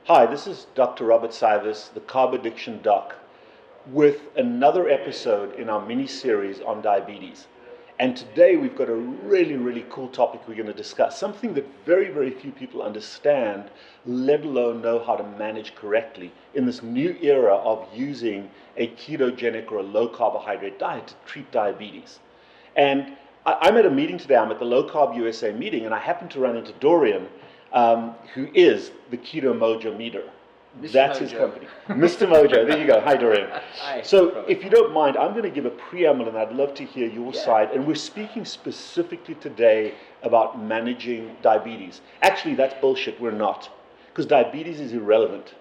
Hi, this is Dr. Robert Cywes, the Carbaddictiondoc, with another episode in our mini-series on diabetes. And today we've got a really cool topic we're going to discuss, something that very few people understand, let alone know how to manage correctly in this new era of using a ketogenic or a low-carbohydrate diet to treat diabetes. And I'm at a meeting today, I'm at the Low Carb USA meeting, and I happen to run into Dorian, who is the Keto Mojo Meter. That's his company. Mr. Mojo, there you go. Hi, Dorian. Hi, so Robert. if you don't mind, I'm going to give a preamble and I'd love to hear your side. And we're speaking specifically today about managing diabetes. Actually, that's bullshit. We're not. Because diabetes is irrelevant.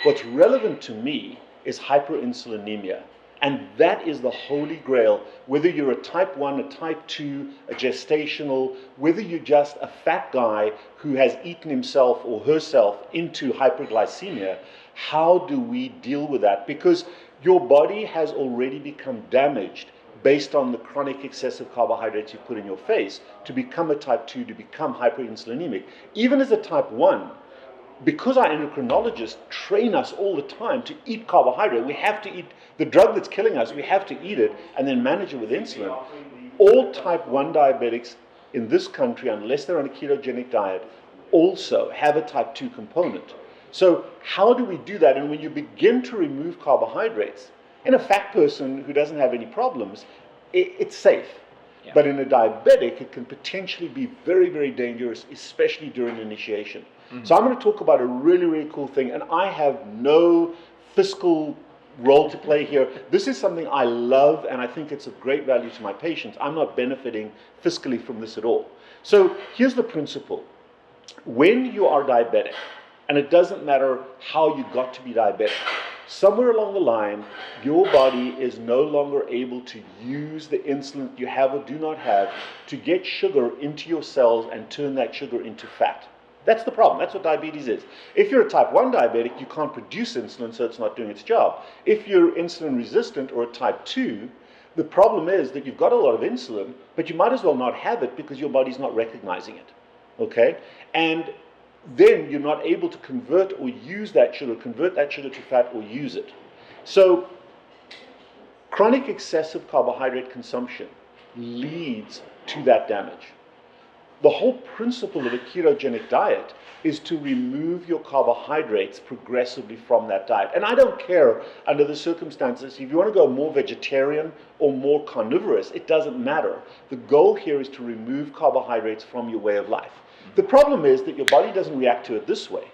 What's relevant to me is hyperinsulinemia. And that is the holy grail, whether you're a type 1, a type 2, a gestational, whether you're just a fat guy who has eaten himself or herself into hyperglycemia. How do we deal with that? Because your body has already become damaged based on the chronic excessive carbohydrates you put in your face to become a type 2, to become hyperinsulinemic. Even as a type 1, because our endocrinologists train us all the time to eat carbohydrate, we have to eat the drug that's killing us, we have to eat it and then manage it with insulin. All type 1 diabetics in this country, unless they're on a ketogenic diet, also have a type 2 component. So how do we do that? And when you begin to remove carbohydrates, in a fat person who doesn't have any problems, it's safe. Yeah. But in a diabetic, it can potentially be very dangerous, especially during initiation. Mm-hmm. So I'm going to talk about a really cool thing, and I have no fiscal role to play here. This is something I love, and I think it's of great value to my patients. I'm not benefiting fiscally from this at all. So here's the principle. When you are diabetic, and it doesn't matter how you got to be diabetic, somewhere along the line, your body is no longer able to use the insulin you have or do not have to get sugar into your cells and turn that sugar into fat. That's the problem. That's what diabetes is. If you're a type 1 diabetic, you can't produce insulin, so it's not doing its job. If you're insulin resistant or a type 2, the problem is that you've got a lot of insulin, but you might as well not have it because your body's not recognizing it. Okay? And then you're not able to convert or use that sugar, convert that sugar to fat or use it. So chronic excessive carbohydrate consumption leads to that damage. The whole principle of a ketogenic diet is to remove your carbohydrates progressively from that diet. And I don't care under the circumstances, if you want to go more vegetarian or more carnivorous, it doesn't matter. The goal here is to remove carbohydrates from your way of life. The problem is that your body doesn't react to it this way.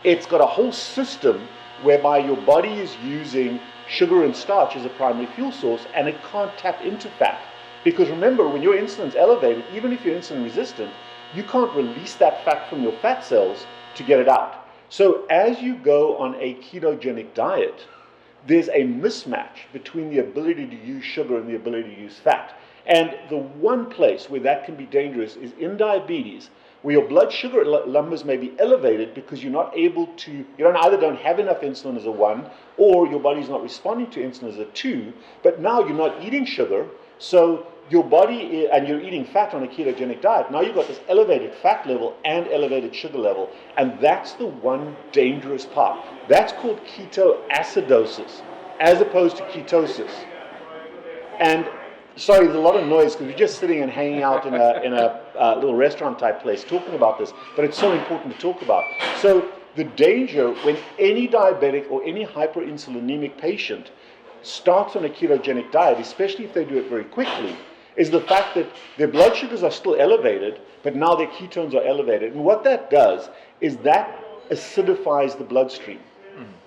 It's got a whole system whereby your body is using sugar and starch as a primary fuel source, and it can't tap into fat. Because remember, when your insulin's elevated, even if you're insulin resistant, you can't release that fat from your fat cells to get it out. So as you go on a ketogenic diet, there's a mismatch between the ability to use sugar and the ability to use fat. And the one place where that can be dangerous is in diabetes, where your blood sugar numbers may be elevated because you're not able to, you either don't have enough insulin as a 1, or your body's not responding to insulin as a 2, but now you're not eating sugar, so your body, and you're eating fat on a ketogenic diet, now you've got this elevated fat level and elevated sugar level, and that's the one dangerous part. That's called ketoacidosis, as opposed to ketosis. And sorry, there's a lot of noise because we're just sitting and hanging out in a little restaurant type place talking about this, but it's so important to talk about. So the danger when any diabetic or any hyperinsulinemic patient starts on a ketogenic diet, especially if they do it very quickly, is the fact that their blood sugars are still elevated, but now their ketones are elevated. And what that does is that acidifies the bloodstream.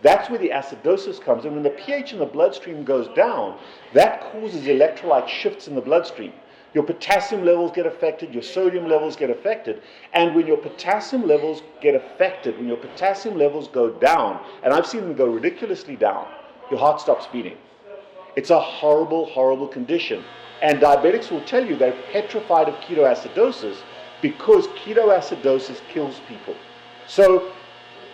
That's where the acidosis comes. And when the pH in the bloodstream goes down, that causes electrolyte shifts in the bloodstream. Your potassium levels get affected, your sodium levels get affected. And when your potassium levels get affected, when your potassium levels go down, and I've seen them go ridiculously down, your heart stops beating. It's a horrible condition. And diabetics will tell you they're petrified of ketoacidosis because ketoacidosis kills people. So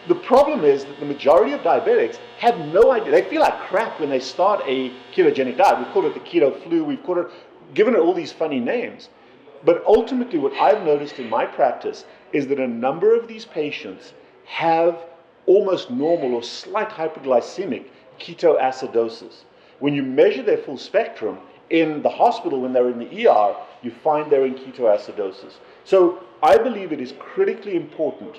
the problem is that the majority of diabetics have no idea. They feel like crap when they start a ketogenic diet. We've called it the keto flu. We've given it all these funny names. But ultimately what I've noticed in my practice is that a number of these patients have almost normal or slight hyperglycemic ketoacidosis. When you measure their full spectrum in the hospital when they're in the ER, you find they're in ketoacidosis. So I believe it is critically important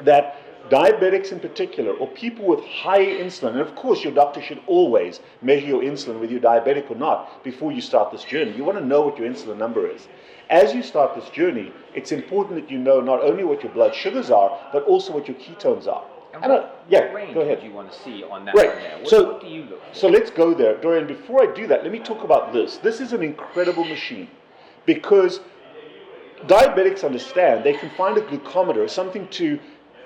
that diabetics in particular, or people with high insulin, and of course your doctor should always measure your insulin whether you're diabetic or not before you start this journey. You want to know what your insulin number is. As you start this journey, it's important that you know not only what your blood sugars are, but also what your ketones are. And what range go ahead. do you want to see on that Right. one there? What do you look for? So let's go there. Dorian, before I do that, let me talk about this. This is an incredible machine because diabetics understand they can find a glucometer, something to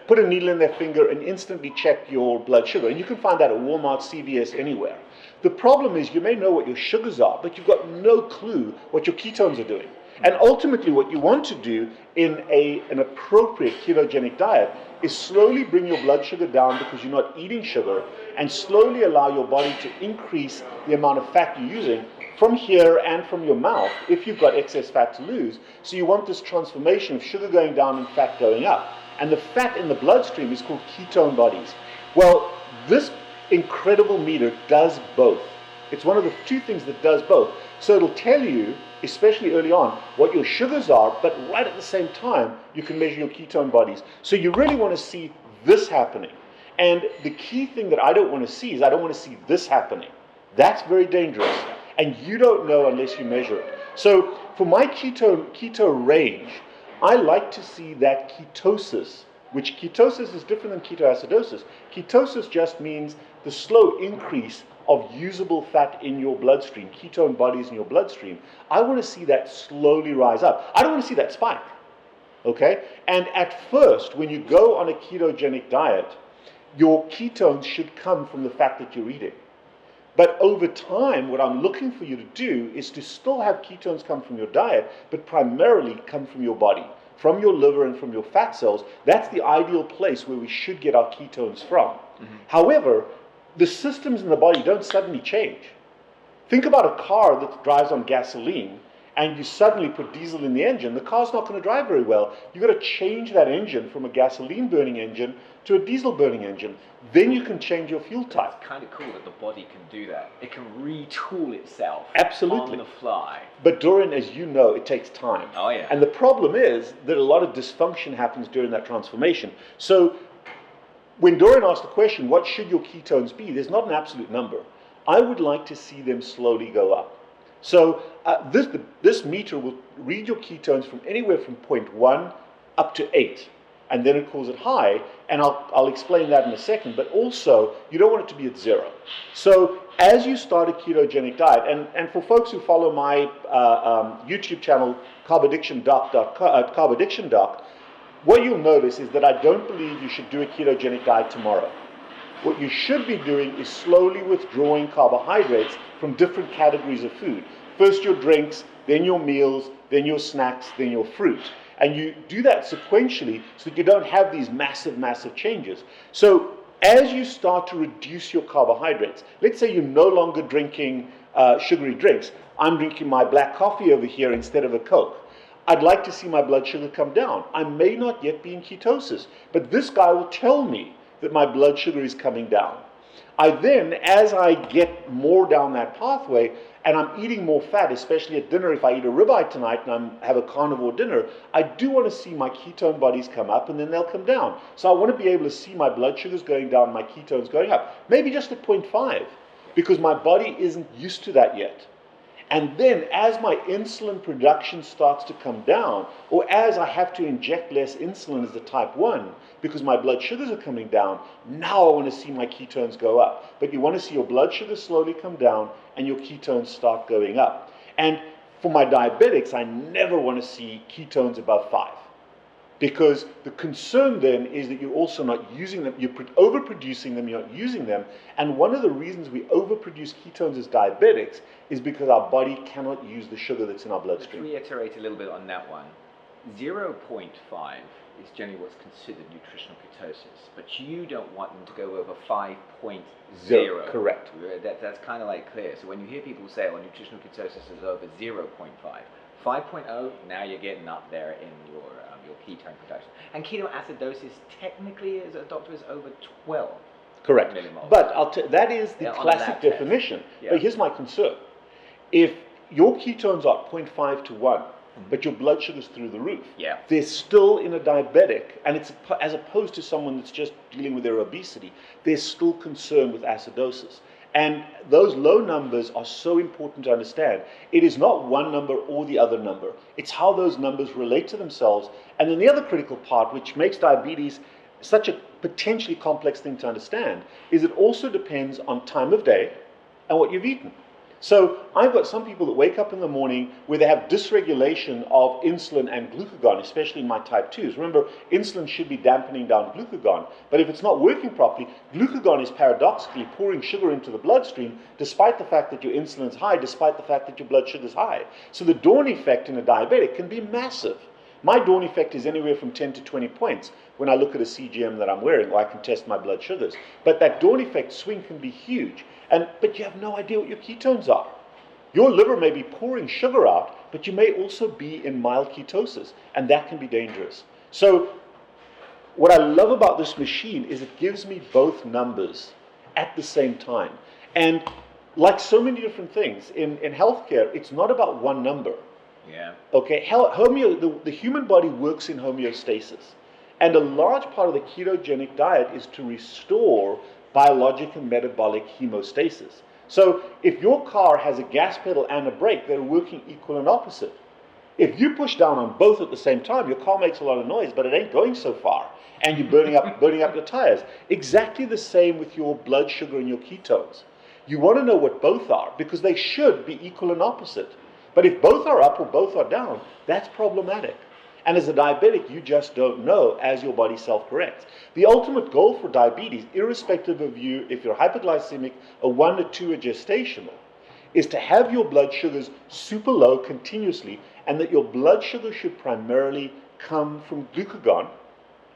put a needle in their finger and instantly check your blood sugar. And you can find that at Walmart, CVS, anywhere. The problem is you may know what your sugars are, but you've got no clue what your ketones are doing. And ultimately what you want to do in an appropriate ketogenic diet is slowly bring your blood sugar down because you're not eating sugar, and slowly allow your body to increase the amount of fat you're using from here and from your mouth if you've got excess fat to lose. So you want this transformation of sugar going down and fat going up. And the fat in the bloodstream is called ketone bodies. Well, this incredible meter does both. It's one of the two things that does both. So it'll tell you, especially early on, what your sugars are, but right at the same time, you can measure your ketone bodies. So you really want to see this happening. And the key thing that I don't want to see is I don't want to see this happening. That's very dangerous. And you don't know unless you measure it. So for my keto range, I like to see that ketosis, which ketosis is different than ketoacidosis. Ketosis just means the slow increase of usable fat in your bloodstream, ketone bodies in your bloodstream. I want to see that slowly rise up. I don't want to see that spike, okay? And at first, when you go on a ketogenic diet, your ketones should come from the fat that you're eating. But over time, what I'm looking for you to do is to still have ketones come from your diet, but primarily come from your body, from your liver and from your fat cells. That's the ideal place where we should get our ketones from. Mm-hmm. However, the systems in the body don't suddenly change. Think about a car that drives on gasoline and you suddenly put diesel in the engine. The car's not going to drive very well. You've got to change that engine from a gasoline burning engine to a diesel burning engine. Then you can change your fuel type. It's kind of cool that the body can do that. It can retool itself. Absolutely. On the fly. But Dorian, as you know, it takes time. Oh yeah. And the problem is that a lot of dysfunction happens during that transformation. So when Dorian asked the question, what should your ketones be? There's not an absolute number. I would like to see them slowly go up. So this meter will read your ketones from anywhere from 0.1 up to 8. And then it calls it high, and I'll explain that in a second. But also, you don't want it to be at 0. So as you start a ketogenic diet, and for folks who follow my YouTube channel, Carbaddictiondoc, what you'll notice is that I don't believe you should do a ketogenic diet tomorrow. What you should be doing is slowly withdrawing carbohydrates from different categories of food. First your drinks, then your meals, then your snacks, then your fruit. And you do that sequentially so that you don't have these massive, massive changes. So as you start to reduce your carbohydrates, let's say you're no longer drinking sugary drinks. I'm drinking my black coffee over here instead of a Coke. I'd like to see my blood sugar come down. I may not yet be in ketosis, but this guy will tell me that my blood sugar is coming down. I then, as I get more down that pathway, and I'm eating more fat, especially at dinner, if I eat a ribeye tonight and I have a carnivore dinner, I do want to see my ketone bodies come up and then they'll come down. So I want to be able to see my blood sugars going down, my ketones going up. Maybe just at 0.5, because my body isn't used to that yet. And then as my insulin production starts to come down, or as I have to inject less insulin as a type 1, because my blood sugars are coming down, now I want to see my ketones go up. But you want to see your blood sugars slowly come down and your ketones start going up. And for my diabetics, I never want to see ketones above 5. Because the concern then is that you're also not using them, you're overproducing them, you're not using them. And one of the reasons we overproduce ketones as diabetics is because our body cannot use the sugar that's in our bloodstream. To reiterate a little bit on that one, 0.5 is generally what's considered nutritional ketosis, but you don't want them to go over 5.0. Correct. That's kind of like clear. So when you hear people say, oh, nutritional ketosis is over 0.5, 5.0, now you're getting up there in your ketone production. And ketoacidosis technically, as a doctor, is over 12. Correct. Millimoles. But that is the Yeah, on a classic lab test. definition. Yeah. But here's my concern. If your ketones are 0.5 to 1, but your blood sugar's through the roof, Yeah. they're still in a diabetic, and it's as opposed to someone that's just dealing with their obesity, they're still concerned with acidosis. And those low numbers are so important to understand. It is not one number or the other number. It's how those numbers relate to themselves. And then the other critical part, which makes diabetes such a potentially complex thing to understand, is it also depends on time of day and what you've eaten. So I've got some people that wake up in the morning where they have dysregulation of insulin and glucagon, especially in my type 2s. Remember, insulin should be dampening down glucagon, but if it's not working properly, glucagon is paradoxically pouring sugar into the bloodstream despite the fact that your insulin's high, despite the fact that your blood sugar's high. So the dawn effect in a diabetic can be massive. My dawn effect is anywhere from 10 to 20 points when I look at a CGM that I'm wearing, or I can test my blood sugars. But that dawn effect swing can be huge. But you have no idea what your ketones are. Your liver may be pouring sugar out, but you may also be in mild ketosis, and that can be dangerous. So what I love about this machine is it gives me both numbers at the same time. And like so many different things, in healthcare, it's not about one number. Yeah. Okay, the human body works in homeostasis. And a large part of the ketogenic diet is to restore biologic and metabolic hemostasis. So if your car has a gas pedal and a brake, they're working equal and opposite. If you push down on both at the same time, your car makes a lot of noise, but it ain't going so far. And you're burning up your tires. Exactly the same with your blood sugar and your ketones. You want to know what both are, because they should be equal and opposite. But if both are up or both are down, that's problematic. And as a diabetic, you just don't know as your body self-corrects. The ultimate goal for diabetes, irrespective of you, if you're hypoglycemic, a 1 or 2 or gestational, is to have your blood sugars super low continuously, and that your blood sugar should primarily come from glucagon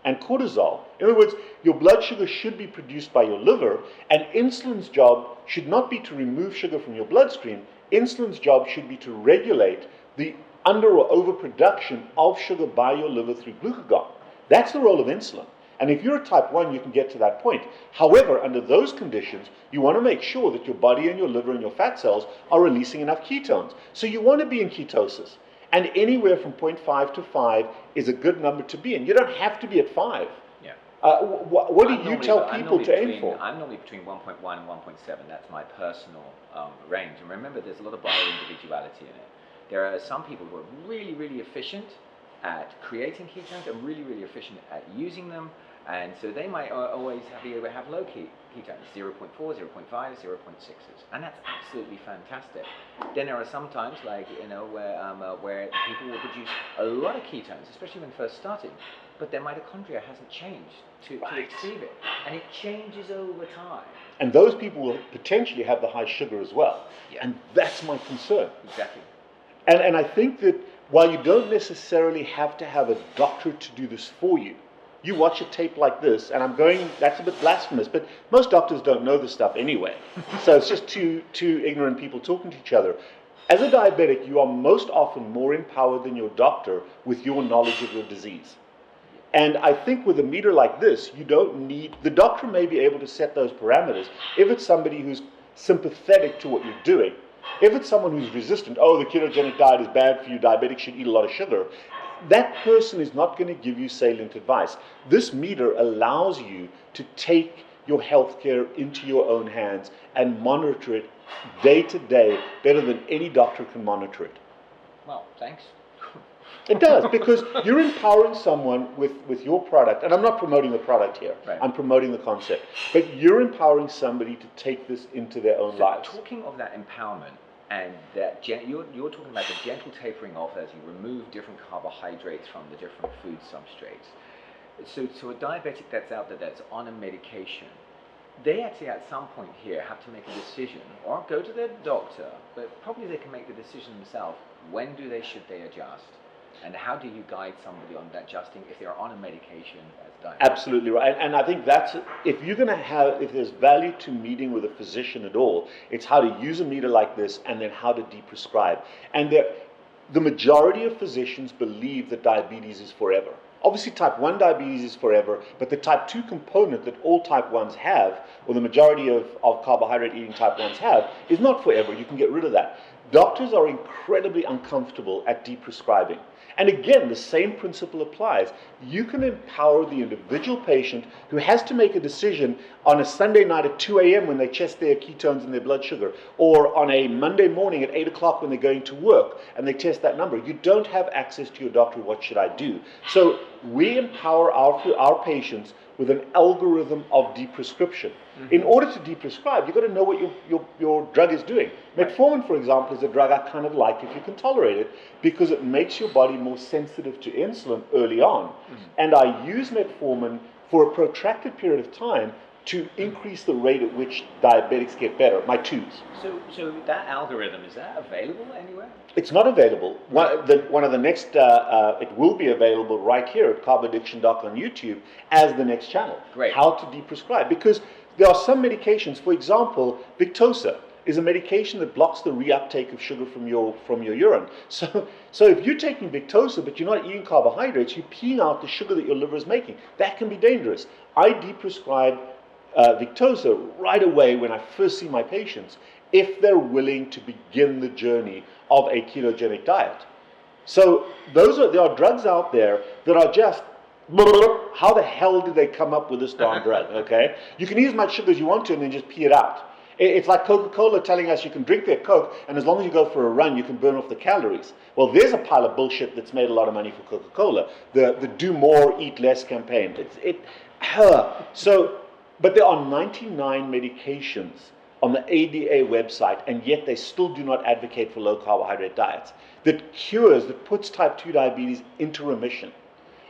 and cortisol. In other words, your blood sugar should be produced by your liver, and insulin's job should not be to remove sugar from your bloodstream. Insulin's job should be to regulate the under or overproduction of sugar by your liver through glucagon. That's the role of insulin. And if you're a type 1, you can get to that point. However, under those conditions, you want to make sure that your body and your liver and your fat cells are releasing enough ketones. So you want to be in ketosis. And anywhere from 0.5 to 5 is a good number to be in. You don't have to be at 5. Yeah. What do you tell people to aim for? I'm normally between 1.1 and 1.7. That's my personal range. And remember, there's a lot of bio-individuality in it. There are some people who are really, really efficient at creating ketones and really, really efficient at using them. And so they might always have low ketones, 0.4, 0.5, 0.6s. And that's absolutely fantastic. Then there are some times, like, where people will produce a lot of ketones, especially when first starting, but their mitochondria hasn't changed to receive it. And it changes over time. And those people will potentially have the high sugar as well. Yeah. And that's my concern. Exactly. And I think that while you don't necessarily have to have a doctor to do this for you, you watch a tape like this, and that's a bit blasphemous, but most doctors don't know this stuff anyway. So it's just two ignorant people talking to each other. As a diabetic, you are most often more empowered than your doctor with your knowledge of your disease. And I think with a meter like this, you don't need, the doctor may be able to set those parameters if it's somebody who's sympathetic to what you're doing. If it's someone who's resistant, the ketogenic diet is bad for you, diabetics should eat a lot of sugar, that person is not going to give you salient advice. This meter allows you to take your healthcare into your own hands and monitor it day to day better than any doctor can monitor it. Well, thanks. It does, because you're empowering someone with your product, and I'm not promoting the product here, right. I'm promoting the concept, but you're empowering somebody to take this into their own lives. Talking of that empowerment, and that you're talking about the gentle tapering off as you remove different carbohydrates from the different food substrates. So a diabetic that's out there that's on a medication, they actually at some point here have to make a decision, or go to their doctor, but probably they can make the decision themselves. When should they adjust? And how do you guide somebody on that adjusting if they're on a medication as diabetic? Absolutely right. And I think that's, if there's value to meeting with a physician at all, it's how to use a meter like this and then how to deprescribe. And the majority of physicians believe that diabetes is forever. Obviously, type 1 diabetes is forever, but the type 2 component that all type 1s have, or the majority of carbohydrate eating type 1s have, is not forever. You can get rid of that. Doctors are incredibly uncomfortable at deprescribing. And again, the same principle applies. You can empower the individual patient who has to make a decision on a Sunday night at 2 a.m. when they test their ketones and their blood sugar, or on a Monday morning at 8 o'clock when they're going to work and they test that number. You don't have access to your doctor, what should I do? So we empower our patients with an algorithm of deprescription. In order to deprescribe, you've got to know what your drug is doing. Metformin, for example, is a drug I kind of like if you can tolerate it, because it makes your body more sensitive to insulin early on. And I use metformin for a protracted period of time to increase the rate at which diabetics get better, my twos. So that algorithm, is that available anywhere? It's not available. One of the next, it will be available right here at Carbaddictiondoc on YouTube as the next channel. Great. How to deprescribe. Because there are some medications, for example, Victoza is a medication that blocks the reuptake of sugar from your urine. So if you're taking Victoza but you're not eating carbohydrates, you're peeing out the sugar that your liver is making. That can be dangerous. I deprescribe Victoza right away when I first see my patients, if they're willing to begin the journey of a ketogenic diet. So there are drugs out there that are just, how the hell did they come up with this darn drug, okay? You can eat as much sugar as you want to and then just pee it out. It's like Coca-Cola telling us you can drink their Coke, and as long as you go for a run, you can burn off the calories. Well, there's a pile of bullshit that's made a lot of money for Coca-Cola, the do more, eat less campaign. But there are 99 medications on the ADA website, and yet they still do not advocate for low carbohydrate diets, that puts type 2 diabetes into remission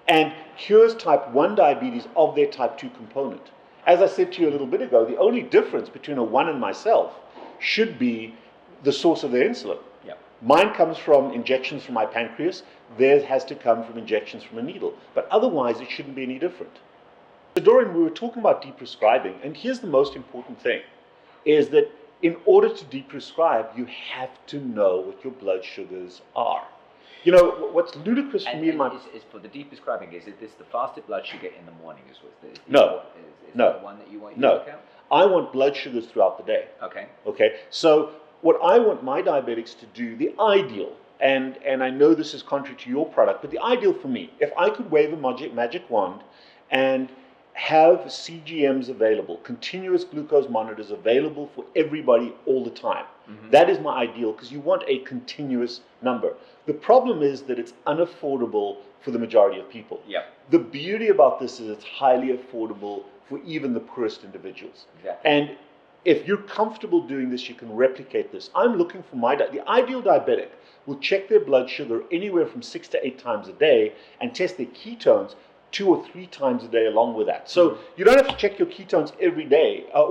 and cures type 1 diabetes of their type 2 component. As I said to you a little bit ago, the only difference between a 1 and myself should be the source of their insulin. Yep. Mine comes from injections from my pancreas, theirs has to come from injections from a needle. But otherwise, it shouldn't be any different. So Dorian, we were talking about deprescribing, and here's the most important thing, is that in order to deprescribe, you have to know what your blood sugars are. You know, what's ludicrous for me in my... Is for the deprescribing, is this the fasted blood sugar in the morning? No. Is that the one that you want to look at? I want blood sugars throughout the day. Okay. So what I want my diabetics to do, the ideal, and I know this is contrary to your product, but the ideal for me, if I could wave a magic wand and have CGMs available, continuous glucose monitors available for everybody all the time. That is my ideal, because you want a continuous number. The problem is that it's unaffordable for the majority of people. Yep. The beauty about this is it's highly affordable for even the poorest individuals. Exactly. And if you're comfortable doing this, you can replicate this. I'm looking for the ideal diabetic will check their blood sugar anywhere from 6 to 8 times a day and test their ketones 2 or 3 times a day along with that. So you don't have to check your ketones every day or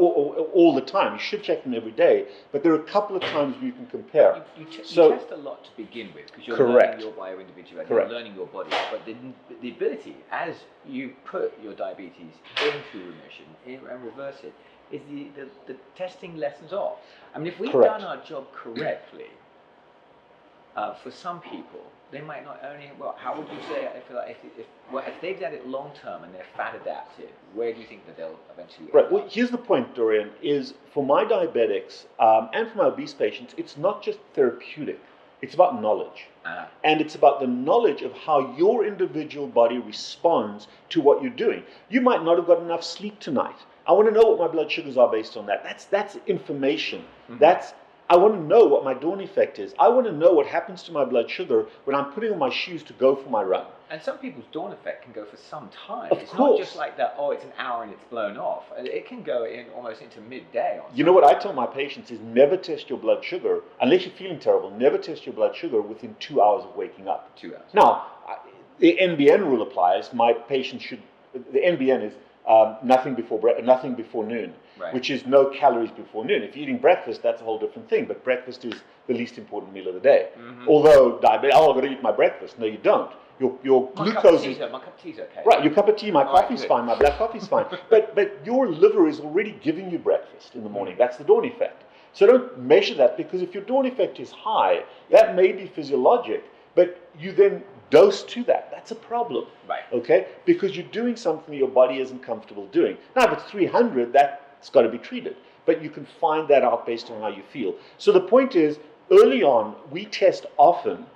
all the time. You should check them every day, but there are a couple of times where you can compare. You test a lot to begin with, because you're learning your bio-individuality, you're learning your body. But the ability, as you put your diabetes into remission and reverse it, is the testing lessons off. I mean, if we've done our job correctly, for some people, they might not only, how would you say, if they've done it long term and they're fat adapted, where do you think that they'll eventually end up? Well, here's the point, Dorian, is for my diabetics and for my obese patients, it's not just therapeutic, it's about knowledge. And it's about the knowledge of how your individual body responds to what you're doing. You might not have got enough sleep tonight. I want to know what my blood sugars are based on that. That's information. I want to know what my dawn effect is. I want to know what happens to my blood sugar when I'm putting on my shoes to go for my run. And some people's dawn effect can go for some time. It's not just like that, it's an hour and it's blown off. It can go almost into midday. You know what I tell my patients is never test your blood sugar, unless you're feeling terrible, never test your blood sugar within 2 hours of waking up. 2 hours. Now, the NBN rule applies. My patients the NBN is nothing before noon. Right. Which is no calories before noon. If you're eating breakfast, that's a whole different thing. But breakfast is the least important meal of the day. Although diabetes, I've got to eat my breakfast. No, you don't. Your glucose is... My cup of tea's okay. Right, your cup of tea, my coffee's fine, my black coffee's fine. But your liver is already giving you breakfast in the morning. That's the dawn effect. So don't measure that, because if your dawn effect is high, that may be physiologic, but you then dose to that. That's a problem. Right. Okay? Because you're doing something your body isn't comfortable doing. Now, if it's 300, that's got to be treated. But you can find that out based on how you feel. So the point is, early on, we test often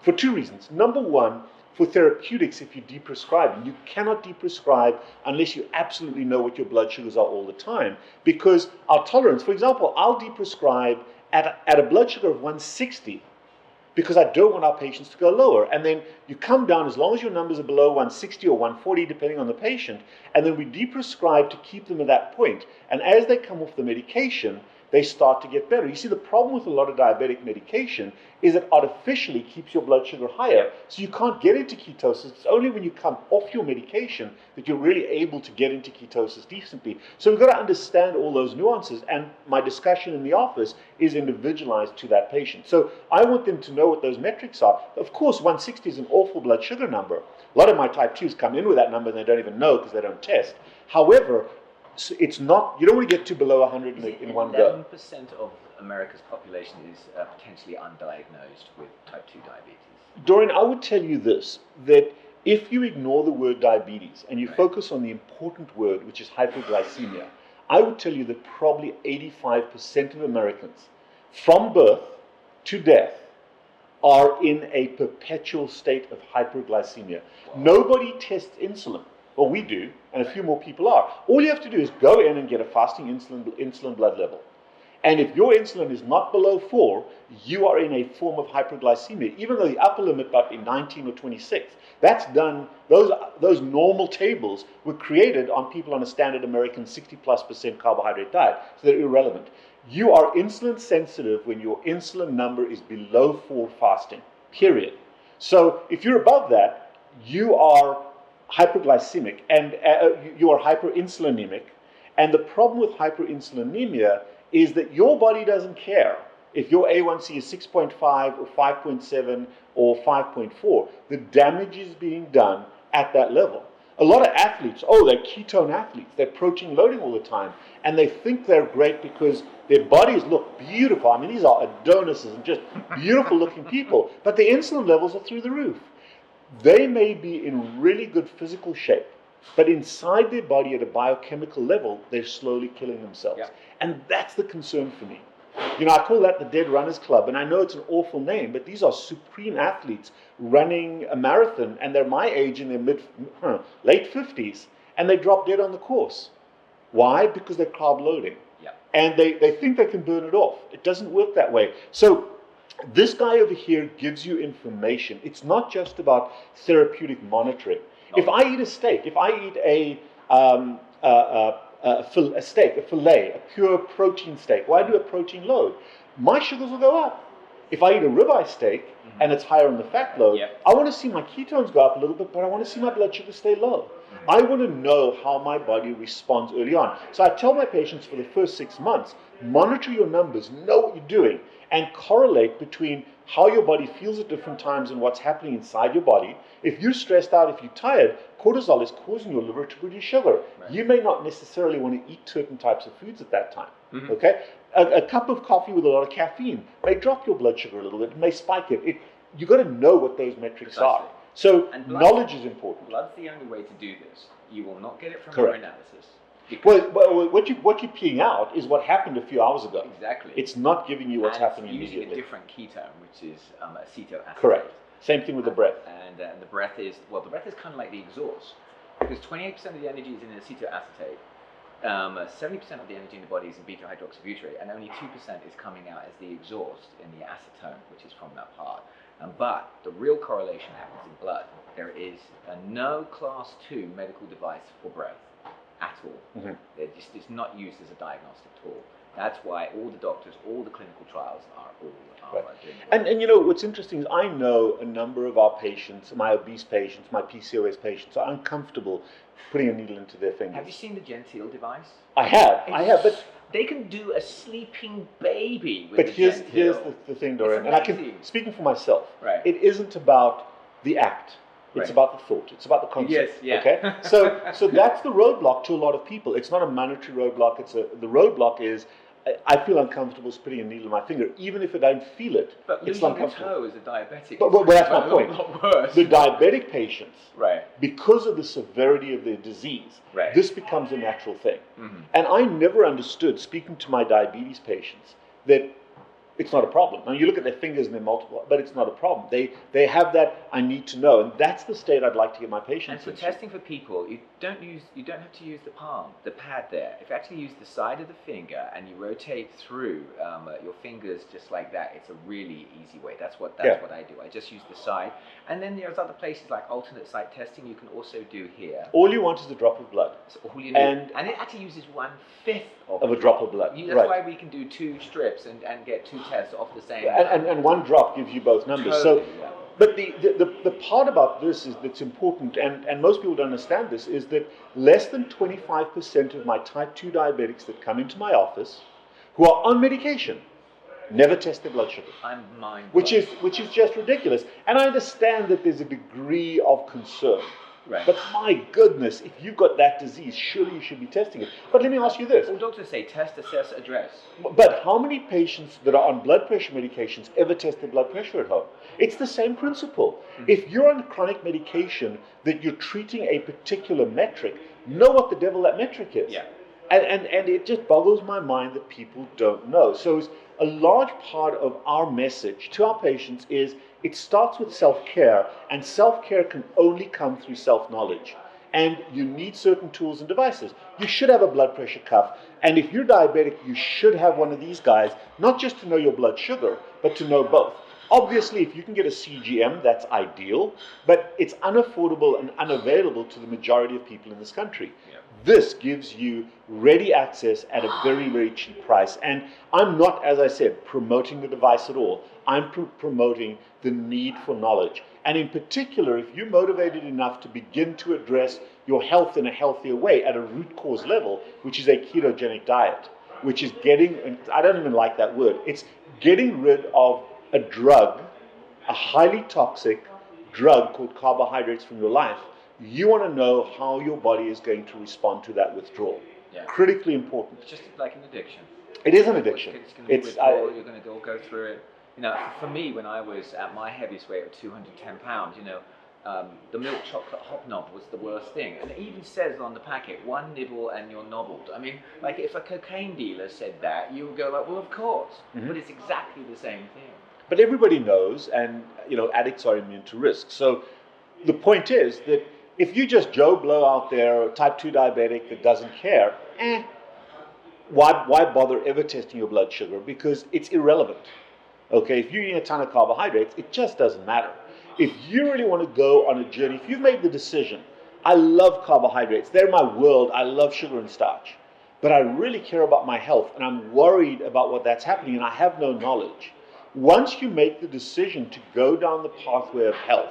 for two reasons. Number one, for therapeutics, if you deprescribe, you cannot deprescribe unless you absolutely know what your blood sugars are all the time. Because our tolerance, for example, I'll deprescribe at a blood sugar of 160 because I don't want our patients to go lower. And then you come down as long as your numbers are below 160 or 140, depending on the patient, and then we deprescribe to keep them at that point. And as they come off the medication, they start to get better. You see, the problem with a lot of diabetic medication is it artificially keeps your blood sugar higher, so you can't get into ketosis. It's only when you come off your medication that you're really able to get into ketosis decently. So we've got to understand all those nuances, and my discussion in the office is individualized to that patient. So I want them to know what those metrics are. Of course, 160 is an awful blood sugar number. A lot of my type 2s come in with that number and they don't even know because they don't test. However, so it's not, you don't want to get to below 100 in one go. 11% of America's population is potentially undiagnosed with type 2 diabetes. Dorian, I would tell you this, that if you ignore the word diabetes and you focus on the important word, which is hyperglycemia, I would tell you that probably 85% of Americans, from birth to death, are in a perpetual state of hyperglycemia. Wow. Nobody tests insulin. Well, we do, and a few more people are. All you have to do is go in and get a fasting insulin blood level. And if your insulin is not below 4, you are in a form of hyperglycemia, even though the upper limit might be 19 or 26. That's done, those normal tables were created on people on a standard American 60+% carbohydrate diet, so they're irrelevant. You are insulin sensitive when your insulin number is below 4 fasting, period. So if you're above that, you are hyperglycemic and you are hyperinsulinemic. And the problem with hyperinsulinemia is that your body doesn't care if your A1C is 6.5 or 5.7 or 5.4. The damage is being done at that level. A lot of athletes, they're ketone athletes, they're protein loading all the time, and they think they're great because their bodies look beautiful. I mean, these are Adonises and just beautiful looking people, but their insulin levels are through the roof. They may be in really good physical shape, but inside their body at a biochemical level, they're slowly killing themselves. Yeah. And that's the concern for me. You know, I call that the Dead Runners Club, and I know it's an awful name, but these are supreme athletes running a marathon, and they're my age in their late 50s, and they drop dead on the course. Why? Because they're carb loading. Yeah. And they think they can burn it off. It doesn't work that way. So this guy over here gives you information. It's not just about therapeutic monitoring. No. If I eat a steak, if I eat a steak, a fillet, a pure protein steak, well, I do a protein load, my sugars will go up. If I eat a ribeye steak and it's higher on the fat load, I want to see my ketones go up a little bit, but I want to see my blood sugar stay low. I want to know how my body responds early on. So I tell my patients for the first 6 months, monitor your numbers, know what you're doing, and correlate between how your body feels at different times and what's happening inside your body. If you're stressed out, if you're tired, cortisol is causing your liver to produce sugar. Right. You may not necessarily want to eat certain types of foods at that time. Mm-hmm. Okay? A cup of coffee with a lot of caffeine may drop your blood sugar a little bit, it may spike it. You've got to know what those metrics are. So knowledge is important. Blood's the only way to do this. You will not get it from your analysis. Well, what you're peeing out is what happened a few hours ago. Exactly. It's not giving you what's happening immediately. It's using a different ketone, which is acetoacetate. Correct. Same thing with the breath. And the breath is kind of like the exhaust, because 28% of the energy is in acetoacetate, 70% of the energy in the body is in beta-hydroxybutyrate, and only 2% is coming out as the exhaust in the acetone, which is from that part. But the real correlation happens in blood. There is no class 2 medical device for breath at all. Mm-hmm. It's not used as a diagnostic tool. That's why all the doctors, all the clinical trials are doing it. And you know, what's interesting is I know a number of our patients, my obese patients, my PCOS patients, are uncomfortable putting a needle into their fingers. Have you seen the Gentile device? I have, but they can do a sleeping baby with but here's the thing, Dorian, and I can, speaking for myself, right. It isn't about the act. It's about the thought. It's about the concept. Yes, yeah. Okay? So that's the roadblock to a lot of people. It's not a monetary roadblock. The roadblock is I feel uncomfortable putting a needle in my finger, even if I don't feel it. But it's losing a uncomfortable. toe as a diabetic But that's my point. a lot worse. The diabetic patients, Right. because of the severity of their disease, Right. this becomes a natural thing. Mm-hmm. And I never understood, speaking to my diabetes patients, that it's not a problem. Now you look at their fingers and they're multiple, but it's not a problem. They have that I need to know, and that's the state I'd like to get my patients And for into. testing for people, you don't have to use the palm, the pad there. If you actually use the side of the finger and you rotate through your fingers just like that, it's a really easy way. That's what I do. I just use the side, and then there's other places like alternate site testing you can also do here. All you want is a drop of blood. That's all you need. And it actually uses 1/5 of a drop of blood. That's why we can do 2 strips and get 2 tests off the same. And one drop gives you both numbers. Totally, so, yeah. But the part about this is that's important, and most people don't understand this, is that less than 25% of my type 2 diabetics that come into my office who are on medication never test their blood sugar. I'm mind which is just ridiculous. And I understand that there's a degree of concern. Right. But my goodness, if you've got that disease, surely you should be testing it. But let me ask you this. All doctors say test, assess, address. But how many patients that are on blood pressure medications ever test their blood pressure at home? It's the same principle. Mm-hmm. If you're on chronic medication that you're treating a particular metric, know what the devil that metric is. Yeah. And it just boggles my mind that people don't know. So a large part of our message to our patients is it starts with self-care, and self-care can only come through self-knowledge. And you need certain tools and devices. You should have a blood pressure cuff, and if you're diabetic, you should have one of these guys, not just to know your blood sugar, but to know both. Obviously, if you can get a CGM, that's ideal, but it's unaffordable and unavailable to the majority of people in this country. Yeah. This gives you ready access at a very, very cheap price. And I'm not, as I said, promoting the device at all. I'm promoting the need for knowledge. And in particular, if you're motivated enough to begin to address your health in a healthier way at a root cause level, which is a ketogenic diet, which is getting, and I don't even like that word, it's getting rid of a drug, a highly toxic drug called carbohydrates from your life. You want to know how your body is going to respond to that withdrawal. Yeah. Critically important. It's just like an addiction. It is an addiction. It's going to be withdrawal, you're going to go through it. You know, for me, when I was at my heaviest weight of 210 pounds, you know, the milk chocolate hobnob was the worst thing. And it even says on the packet, 1 nibble and you're nobbled. I mean, like if a cocaine dealer said that, you would go like, well, of course. Mm-hmm. But it's exactly the same thing. But everybody knows, and, you know, addicts are immune to risk. So the point is that if you just Joe Blow out there, type 2 diabetic that doesn't care, why bother ever testing your blood sugar? Because it's irrelevant. Okay, if you're eating a ton of carbohydrates, it just doesn't matter. If you really want to go on a journey, if you've made the decision, I love carbohydrates, they're my world, I love sugar and starch, but I really care about my health and I'm worried about what that's happening and I have no knowledge. Once you make the decision to go down the pathway of health,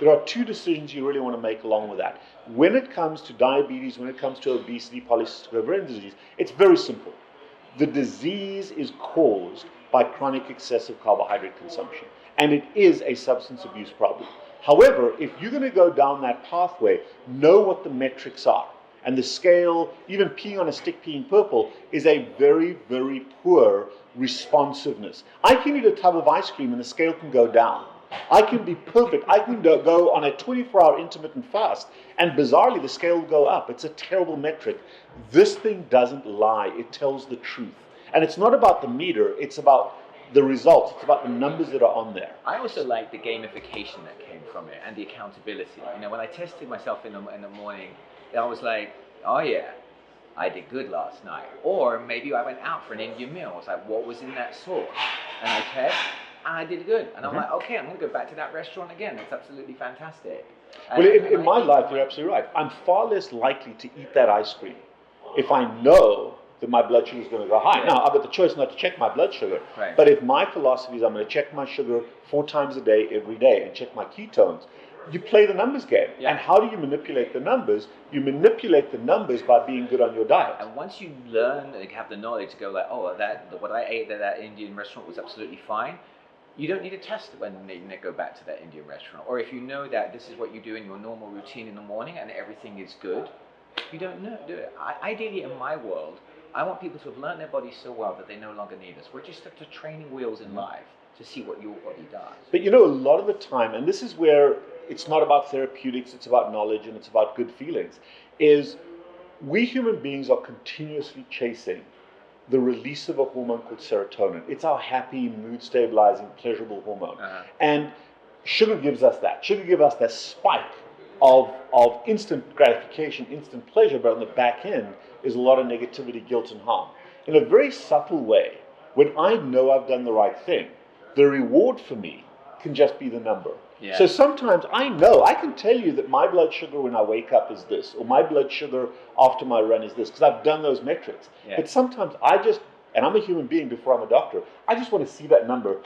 there are 2 decisions you really want to make along with that. When it comes to diabetes, when it comes to obesity, polycystic ovarian disease, it's very simple. The disease is caused by chronic excessive carbohydrate consumption, and it is a substance abuse problem. However, if you're going to go down that pathway, know what the metrics are. And the scale, even peeing on a stick peeing purple, is a very, very poor responsiveness. I can eat a tub of ice cream and the scale can go down. I can be perfect. I can go on a 24-hour intermittent fast and bizarrely the scale will go up. It's a terrible metric. This thing doesn't lie. It tells the truth. And it's not about the meter. It's about the results. It's about the numbers that are on there. I also like the gamification that came from it and the accountability. You know, when I tested myself in the morning, I was like, oh yeah, I did good last night. Or maybe I went out for an Indian meal. I was like, what was in that sauce? And I test, and I did good. And I'm like, okay, I'm going to go back to that restaurant again. That's absolutely fantastic. Well, in my life, you're absolutely right. I'm far less likely to eat that ice cream if I know that my blood sugar is going to go high. Yeah. Now, I've got the choice not to check my blood sugar. Right. But if my philosophy is I'm going to check my sugar 4 times a day, every day, and check my ketones, you play the numbers game. Yeah. And how do you manipulate the numbers? You manipulate the numbers by being good on your diet. And once you learn and have the knowledge to go like, oh, what I ate at that Indian restaurant was absolutely fine, you don't need to test it when they go back to that Indian restaurant. Or if you know that this is what you do in your normal routine in the morning and everything is good, you don't do it. Ideally, in my world, I want people to have learned their bodies so well that they no longer need us. We're just at the training wheels in life to see what your body does. But a lot of the time, and this is where it's not about therapeutics, it's about knowledge and it's about good feelings, is we human beings are continuously chasing the release of a hormone called serotonin. It's our happy, mood-stabilizing, pleasurable hormone. And sugar gives us that. Sugar gives us that spike of instant gratification, instant pleasure, but on the back end is a lot of negativity, guilt, and harm. In a very subtle way, when I know I've done the right thing, the reward for me can just be the number. Yeah. So sometimes I can tell you that my blood sugar when I wake up is this, or my blood sugar after my run is this, because I've done those metrics. Yeah. But sometimes and I'm a human being before I'm a doctor, I just want to see that number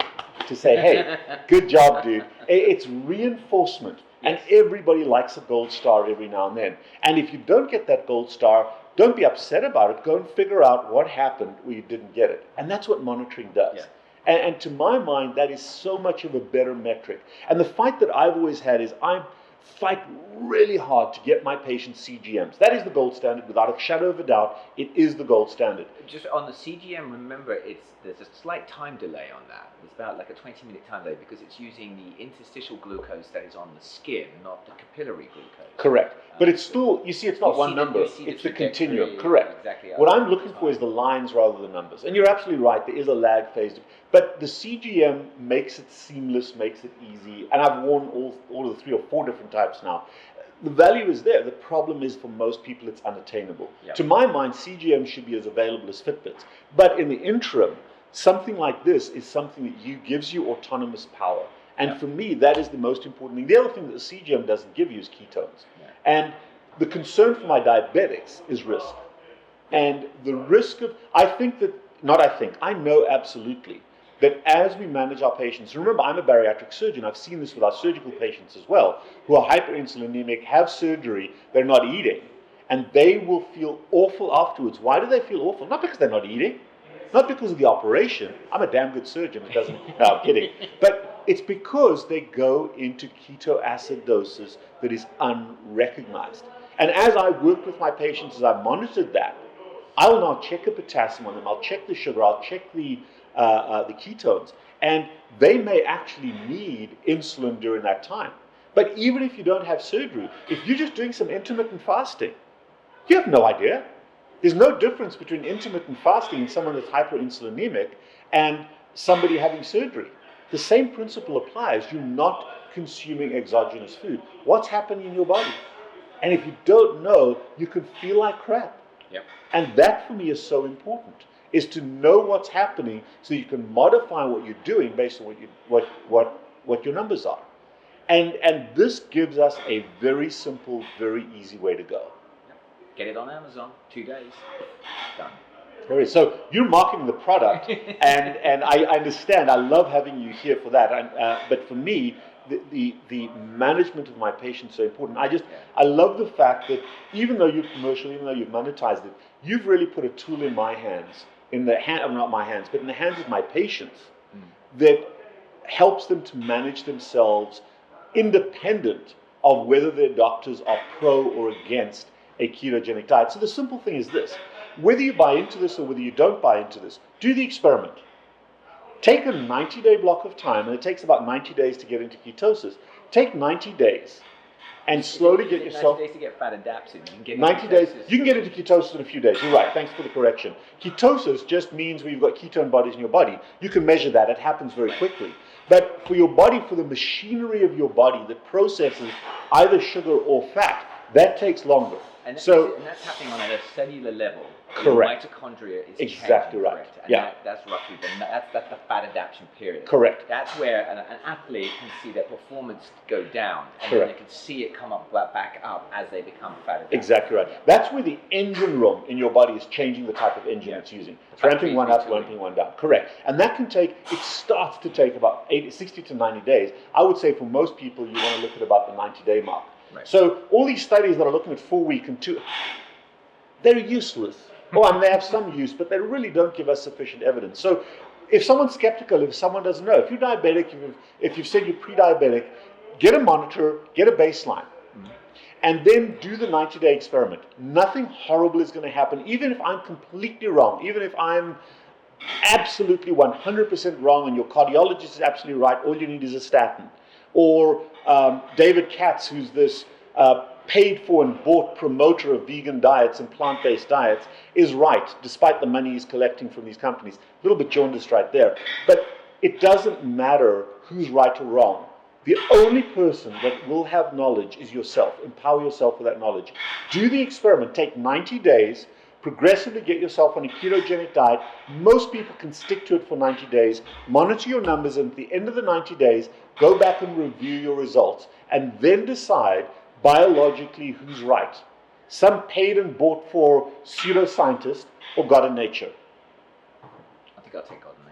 to say, hey, good job, dude. It's reinforcement. And everybody likes a gold star every now and then. And if you don't get that gold star, don't be upset about it. Go and figure out what happened where you didn't get it. And that's what monitoring does. Yeah. And to my mind, that is so much of a better metric. And the fight that I've always had is I fight really hard to get my patients CGMs. That is the gold standard, without a shadow of a doubt. It is the gold standard. Just on the CGM, remember, there's a slight time delay on that. It's about like a 20-minute time delay because it's using the interstitial glucose that is on the skin, not the capillary glucose. Correct. But it's still, it's not one number. It's the continuum. Correct. Exactly. What I'm looking for is the lines rather than numbers. And you're absolutely right. There is a lag phase. But the CGM makes it seamless, makes it easy. And I've worn all of the 3 or 4 different types now. The value is there. The problem is for most people it's unattainable. Yep. To my mind, CGM should be as available as Fitbits. But in the interim, something like this is something that gives you autonomous power. And for me, that is the most important thing. The other thing that the CGM doesn't give you is ketones. Yeah. And the concern for my diabetics is risk. And the risk of, I know absolutely that as we manage our patients, remember I'm a bariatric surgeon, I've seen this with our surgical patients as well, who are hyperinsulinemic, have surgery, they're not eating, and they will feel awful afterwards. Why do they feel awful? Not because they're not eating, not because of the operation. I'm a damn good surgeon, no, I'm kidding. But it's because they go into ketoacidosis that is unrecognized. And as I worked with my patients, as I monitored that, I will now check a potassium on them, I'll check the sugar, I'll check the ketones, and they may actually need insulin during that time. But even if you don't have surgery, if you're just doing some intermittent fasting, you have no idea. There's no difference between intermittent fasting in someone that's hyperinsulinemic and somebody having surgery. The same principle applies. You're not consuming exogenous food. What's happening in your body? And if you don't know, you can feel like crap. Yep. And that for me is so important, is to know what's happening so you can modify what you're doing based on what your numbers are. And this gives us a very simple, very easy way to go. Get it on Amazon, 2 days, done. So you're marketing the product, and I understand. I love having you here for that. But for me, the management of my patients is so important. I love the fact that even though you're commercial, even though you've monetized it, you've really put a tool in my hands, not my hands, but in the hands of my patients, that helps them to manage themselves independent of whether their doctors are pro or against a ketogenic diet. So the simple thing is this: whether you buy into this or whether you don't buy into this, do the experiment. Take a 90-day block of time, and it takes about 90 days to get into ketosis. Take 90 days and slowly get yourself... 90 days to get fat adapted. You can get 90 days. You can get into ketosis in a few days. You're right. Thanks for the correction. Ketosis just means when you've got ketone bodies in your body. You can measure that. It happens very quickly. But for your body, for the machinery of your body that processes either sugar or fat, that takes longer. And that's happening on a cellular level. Correct. Your mitochondria is exactly changing, right. Correct. And Yeah. that's roughly that's the fat adaptation period. Correct. That's where an athlete can see their performance go down, and Correct. then they can see it come back up as they become fat adapted. Exactly right. That's where the engine room in your body is changing the type of engine it's using. It's ramping one up, ramping one down. Correct. And that it starts to take about 60 to 90 days. I would say for most people, you want to look at about the 90-day mark. Right. So all these studies that are looking at 4-week and 2, they're useless. And they have some use, but they really don't give us sufficient evidence. So if someone's skeptical, if someone doesn't know, if you're diabetic, if you've said you're pre-diabetic, get a monitor, get a baseline. and then do the 90-day experiment. Nothing horrible is going to happen, even if I'm completely wrong, even if I'm absolutely 100% wrong and your cardiologist is absolutely right, all you need is a statin. Or David Katz, who's this paid for and bought promoter of vegan diets and plant-based diets, is right, despite the money he's collecting from these companies. A little bit jaundiced right there. But it doesn't matter who's right or wrong. The only person that will have knowledge is yourself. Empower yourself with that knowledge. Do the experiment. Take 90 days. Progressively get yourself on a ketogenic diet. Most people can stick to it for 90 days. Monitor your numbers, and at the end of the 90 days, go back and review your results, and then decide biologically who's right. Some paid and bought for pseudoscientist or God in nature. I think I'll take God in